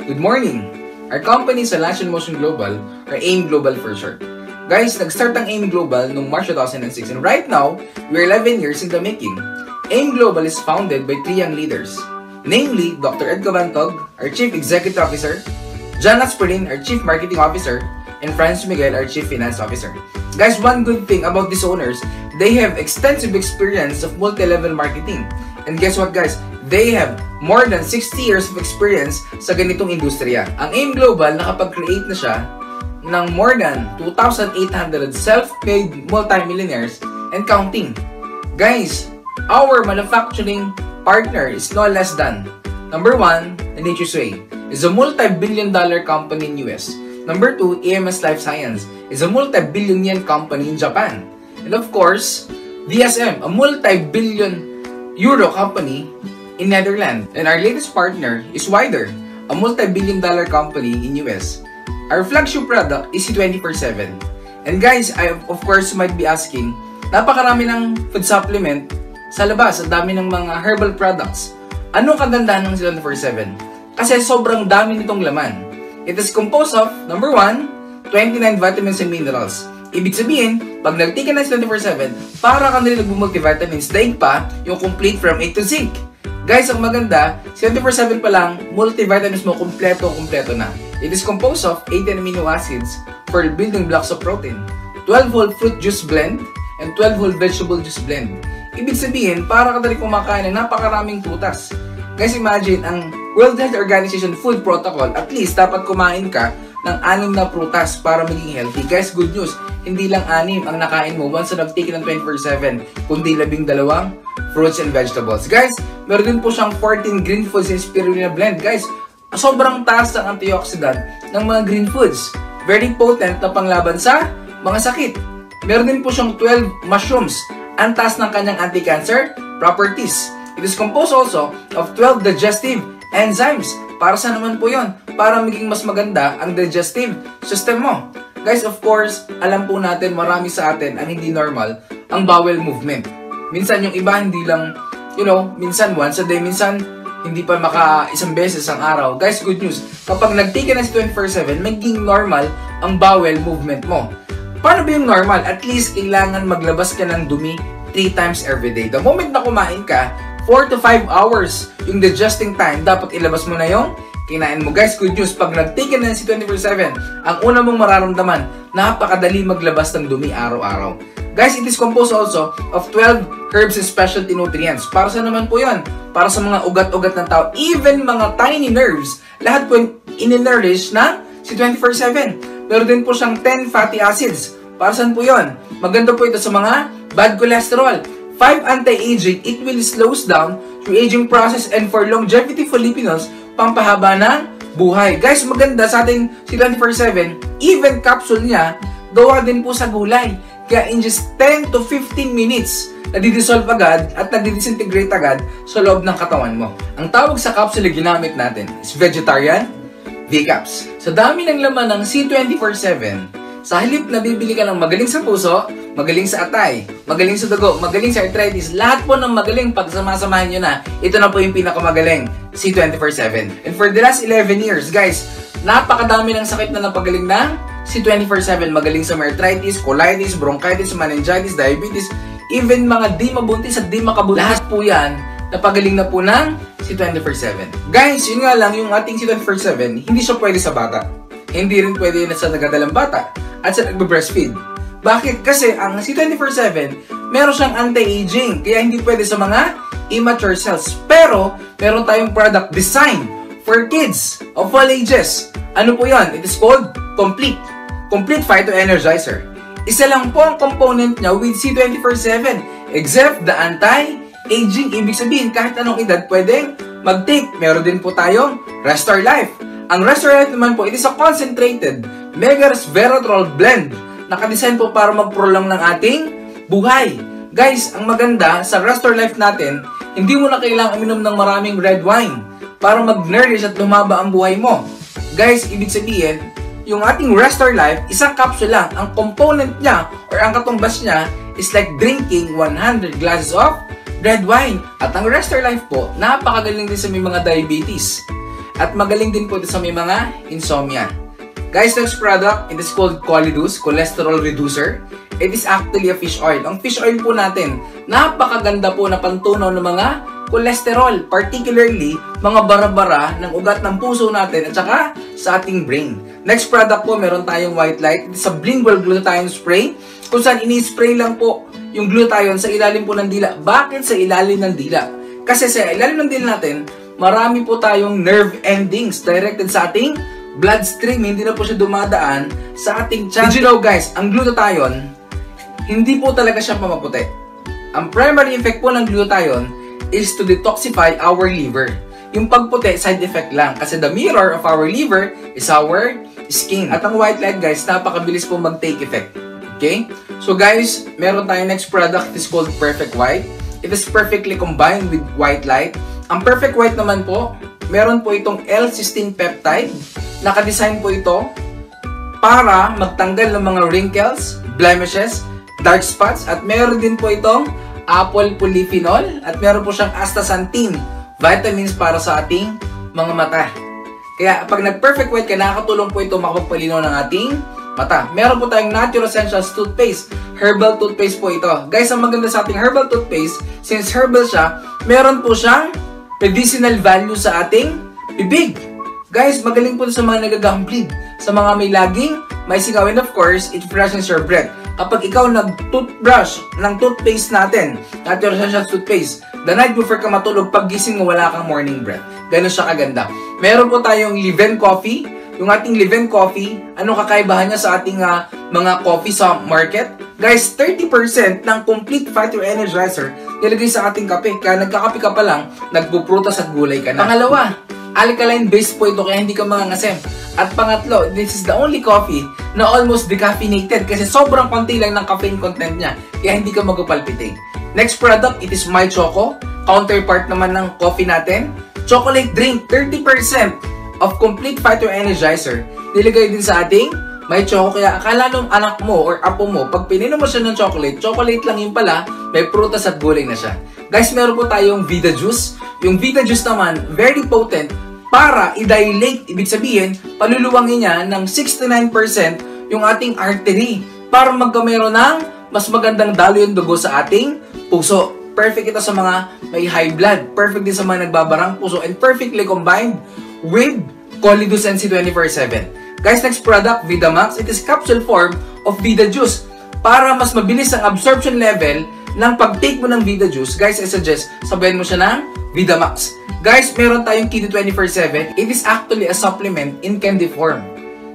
Good morning! Our company sa Lash & Motion Global, or AIM Global for short. Guys, nag-start ang AIM Global noong March 2006 and right now, we're 11 years in the making. AIM Global is founded by 3 young leaders, namely Dr. Ed Gabantog, our Chief Executive Officer, John Asperin, our Chief Marketing Officer, and Franz Miguel, our Chief Finance Officer. Guys, one good thing about these owners, they have extensive experience of multi-level marketing. And guess what guys? They have more than 60 years of experience sa ganitong industriya. Ang AIM Global nakapag-create na siya ng more than 2,800 self-made multimillionaires and counting. Guys, our manufacturing partner is no less than number 1, Nature's Way, is a multi-billion-dollar company in US. Number 2, EMS Life Science is a multi-billion yen company in Japan. And of course, DSM, a multi-billion euro company in Netherlands. And our latest partner is Wider, a multi-billion-dollar company in US. Our flagship product is C24/7. And guys, I of course might be asking, napakarami ng food supplement sa labas, ang dami ng mga herbal products. Anong kagandahan ng C24/7? Kasi sobrang dami nitong laman. It is composed of, number 1, 29 vitamins and minerals. Ibig sabihin, pag nag-take ka ng 24/7, para ka na rin nag-multivitamins, daig pa yung complete from A to Z. Guys, ang maganda, 24/7 pa lang, multivitamins mo kompleto na. It is composed of 18 amino acids for building blocks of protein, 12 whole fruit juice blend, and 12 whole vegetable juice blend. Ibig sabihin, para ka na rin kumakain ng napakaraming prutas. Guys, imagine, ang World Health Organization Food Protocol, at least dapat kumain ka ng 6 na prutas para maging healthy. Guys, good news, hindi lang 6 ang nakain mo once na nag-take ng 24/7, kundi 12 fruits and vegetables. Guys, meron din po siyang 14 green foods and spirulina blend. Guys, sobrang taas ng antioxidant ng mga green foods. Very potent na panglaban sa mga sakit. Meron din po siyang 12 mushrooms. Ang taas ng kanyang anti-cancer properties. It is composed also of 12 digestive enzymes. Para sa naman po yon? Para maging mas maganda ang digestive system mo. Guys, of course, alam po natin, marami sa atin ang hindi normal ang bowel movement. Minsan yung iba hindi lang, minsan once a day, minsan hindi pa isang beses ang araw. Guys, good news, kapag nag-take ka na 24/7, maging normal ang bowel movement mo. Paano ba yung normal? At least kailangan maglabas ka ng dumi 3 times every day. The moment na kumain ka, 4 to 5 hours yung digesting time, dapat ilabas mo na yung kinain mo. Guys, good news, pag nag-take ka na si 24/7, ang una mong mararamdaman, napakadali maglabas ng dumi araw-araw. Guys, it is composed also of 12 herbs and specialty nutrients. Para sa naman po yun? Para sa mga ugat-ugat ng tao, even mga tiny nerves, lahat po in-nourish na si 24/7. Meron din po siyang 10 fatty acids. Para saan po yun? Maganda po ito sa mga bad cholesterol. 5 anti-aging, it will slows down your aging process and for longevity Filipinos, pampahaba ng buhay. Guys, maganda sa ating si 24/7, even capsule niya, gawa din po sa gulay. Kaya in just 10 to 15 minutes, nadi-dissolve agad at nadi-disintegrate agad sa loob ng katawan mo. Ang tawag sa capsule na ginamit natin is vegetarian V-Caps. Sa dami ng laman ng C24/7, sa halip na bibili ka ng magaling sa puso, magaling sa atay, magaling sa dugo, magaling sa arthritis, lahat po ng magaling pag sama-samahin nyo na, ito na po yung pinakamagaling, C24/7. And for the last 11 years, guys, napakadami ng sakit na napagaling ng C24/7. Magaling sa arthritis, colitis, bronchitis, meningitis, diabetes, even mga di mabuntis at di makabuntis. Lahat po yan, napagaling na po ng C24/7. Guys, yun nga lang, yung ating C24/7, hindi siya pwede sa bata. Hindi rin pwede na sa nagdadalang bata at sa nagbe-breastfeed. Bakit? Kasi ang C24/7, meron siyang anti-aging, kaya hindi pwede sa mga immature cells. Pero, meron tayong product design for kids of all ages. Ano po yan? It is called Complete Phyto Energizer. Isa lang po ang component niya with C24/7, except the anti-aging. Ibig sabihin, kahit anong edad pwedeng mag-take. Meron din po tayong Restore Life. Ang Restore Life naman po, it is a concentrated mega resveratrol blend. Nakadesign po para mag-prolong ng ating buhay. Guys, ang maganda sa Restore Life natin, hindi mo na kailangang uminom ng maraming red wine para mag-nourish at lumaba ang buhay mo. Guys, ibig sabihin, yung ating Restore Life, isang capsule lang. Ang component niya or ang katumbas niya is like drinking 100 glasses of red wine. At ang Restore Life po, napakagaling din sa may mga diabetes. At magaling din po ito sa may mga insomnia. Guys, next product, it is called Cholidus, cholesterol reducer. It is actually a fish oil. Ang fish oil po natin, napakaganda po na pantunaw ng mga cholesterol, particularly mga bara-bara ng ugat ng puso natin at saka sa ating brain. Next product po, meron tayong white light. It is a lingual glutathione spray, kung saan ini-spray lang po yung glutathione sa ilalim po ng dila. Bakit sa ilalim ng dila? Kasi sa ilalim ng dila natin, marami po tayong nerve endings directed sa ating bloodstream. Hindi na po siya dumadaan sa ating tiyan. Did you know guys, ang glutathione, hindi po talaga siya pamaputi. Ang primary effect po ng glutathione is to detoxify our liver. Yung pagputi, side effect lang. Kasi the mirror of our liver is our skin. At ang white light guys, napakabilis po mag-take effect. Okay? So guys, meron tayong next product. It is called Perfect White. It is perfectly combined with white light. Ang Perfect White naman po, meron po itong L-cysteine peptide. Nakadesign po ito para magtanggal ng mga wrinkles, blemishes, dark spots, at meron din po itong apple polyphenol at meron po siyang astaxanthin, vitamins para sa ating mga mata. Kaya pag nag-Perfect White ka, nakakatulong po ito makapagpalinaw ng ating mata. Meron po tayong Natural Essentials toothpaste, herbal toothpaste po ito. Guys, ang maganda sa ating herbal toothpaste, since herbal siya, meron po siyang medicinal value sa ating bibig. Guys, magaling po sa mga nagagambleed, sa mga may laging may sigaw, and of course, it freshens your breath. Kapag ikaw nag-toothbrush ng toothpaste natin, Natural Essentials toothpaste, the night before ka matulog, pag gising mo, wala kang morning breath. Ganun siya kaganda. Meron po tayong Liven Coffee. Yung ating Liven Coffee, ano kakaibahan niya sa ating mga coffee sa market? Guys, 30% ng complete fighter energizer nilagay sa ating kape. Kaya nagkakape ka pa lang, nagpuprutas at gulay ka na. Pangalawa, alkaline based po ito kaya hindi ka mangangasem. At pangatlo, this is the only coffee na almost decaffeinated kasi sobrang konti lang ng caffeine content niya kaya hindi ka magpalpitate. Next product, it is My Choco. Counterpart naman ng coffee natin. Chocolate drink, 30% of complete fighter energizer nilagay din sa ating My Choco. Kaya akala nung anak mo or apo mo, pag pininom mo siya ng chocolate, chocolate lang yun pala, may prutas at gulay na siya. Guys, meron po tayong Vida Juice. Yung Vida Juice naman, very potent para i-dilate, ibig sabihin, paluluwangin niya ng 69% yung ating artery para magkamero ng mas magandang daloy yung dugo sa ating puso. Perfect ito sa mga may high blood, perfect din sa mga nagbabarang puso, and perfectly combined with Cholidus NC 24/7. Guys, next product, VitaMax. It is capsule form of Vida Juice. Para mas mabilis ang absorption level ng pag-take mo ng Vida Juice, guys, I suggest sabayan mo siya ng VitaMax. Guys, meron tayong Kido 24/7. It is actually a supplement in candy form.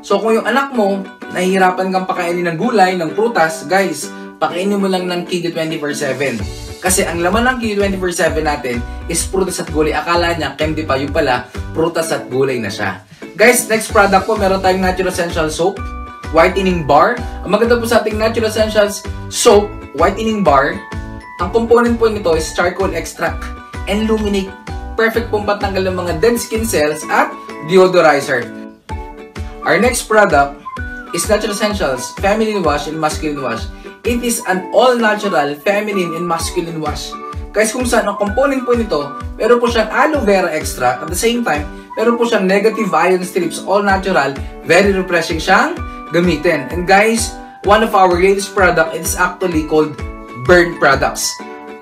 So, kung yung anak mo, nahihirapan kang pakainin ng gulay, ng prutas, guys, pakainin mo lang ng Kido 24/7. Kasi ang laman ng Kido 24/7 natin is prutas at gulay. Akala niya, candy pa, yung pala, prutas at gulay na siya. Guys, next product po, meron tayong Natural Essentials Soap, Whitening Bar. Ang maganda po sa ating Natural Essentials Soap, Whitening Bar, ang component po nito is charcoal extract and luminate. Perfect pong patanggal ng mga dead skin cells at deodorizer. Our next product is Natural Essentials Feminine Wash and Masculine Wash. It is an all-natural feminine and masculine wash. Guys, kung saan ang component po nito, meron po siyang aloe vera extract. At the same time, meron po siyang negative ion strips, all natural, very refreshing siyang gamitin. And guys, one of our latest product is actually called Burn Products.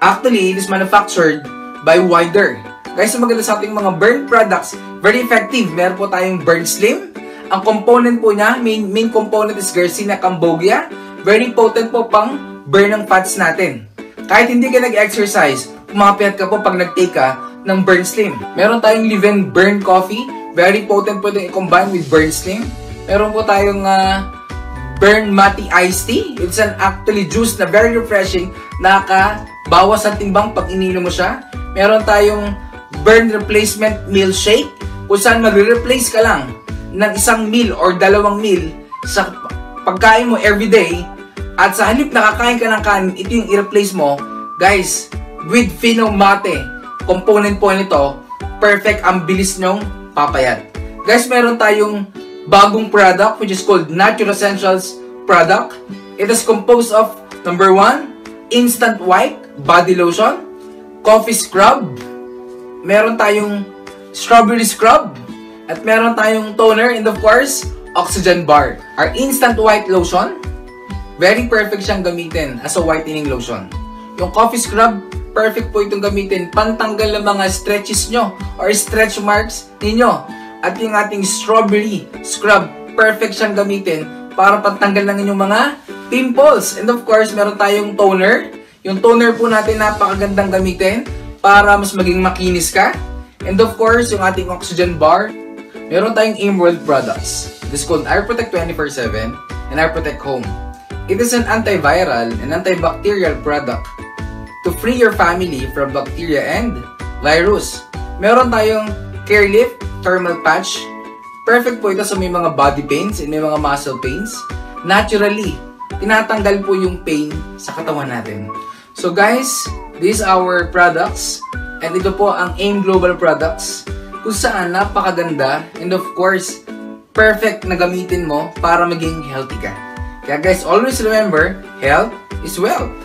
Actually, it is manufactured by Wider. Guys, ang maganda sa ating mga burn products, very effective. Meron po tayong Burn Slim. Ang component po niya, main component is Garcinia cambogia. Very potent po pang burn ng fats natin. Kahit hindi ka nag-exercise, pumapayat ka po pag nag-take ka ng Burn Slim. Meron tayong Liven Burn Coffee. Very potent po itong i-combine with Burn Slim. Meron po tayong Burn Mati Iced Tea. It's an actually juice na very refreshing. Nakakabawas ang timbang pag ininom mo siya. Meron tayong Burn Replacement Meal Shake, kung saan magre-replace ka lang ng isang meal or dalawang meal sa pagkain mo everyday, at sa halip na kakain ka ng kanin, ito yung i-replace mo. Guys, with Fino Mate, component po nito, perfect, ang bilis nyong papayat. Guys, meron tayong bagong product which is called Natural Essentials product. It is composed of, number 1, Instant White Body Lotion, Coffee Scrub, meron tayong Strawberry Scrub, At meron tayong toner and of course, Oxygen Bar. Our instant white lotion, very perfect siyang gamitin as a whitening lotion. Yung coffee scrub, perfect po itong gamitin pantanggal ng mga stretches nyo or stretch marks ninyo. At yung ating strawberry scrub, perfect siyang gamitin para pantanggal ng inyong mga pimples. And of course, meron tayong toner. Yung toner po natin napakagandang gamitin para mas maging makinis ka. And of course, yung ating Oxygen Bar, meron tayong Aimworld products. This is called AirProtect 24/7 and AirProtect Home. It is an antiviral and antibacterial product to free your family from bacteria and virus. Meron tayong Care Lift Thermal Patch. Perfect po ito sa may mga body pains and may mga muscle pains. Naturally, tinatanggal po yung pain sa katawan natin. So guys, these are our products. And ito po ang AIM Global products kung saan napakaganda and of course, perfect na gamitin mo para maging healthy ka. Kaya guys, always remember, health is wealth.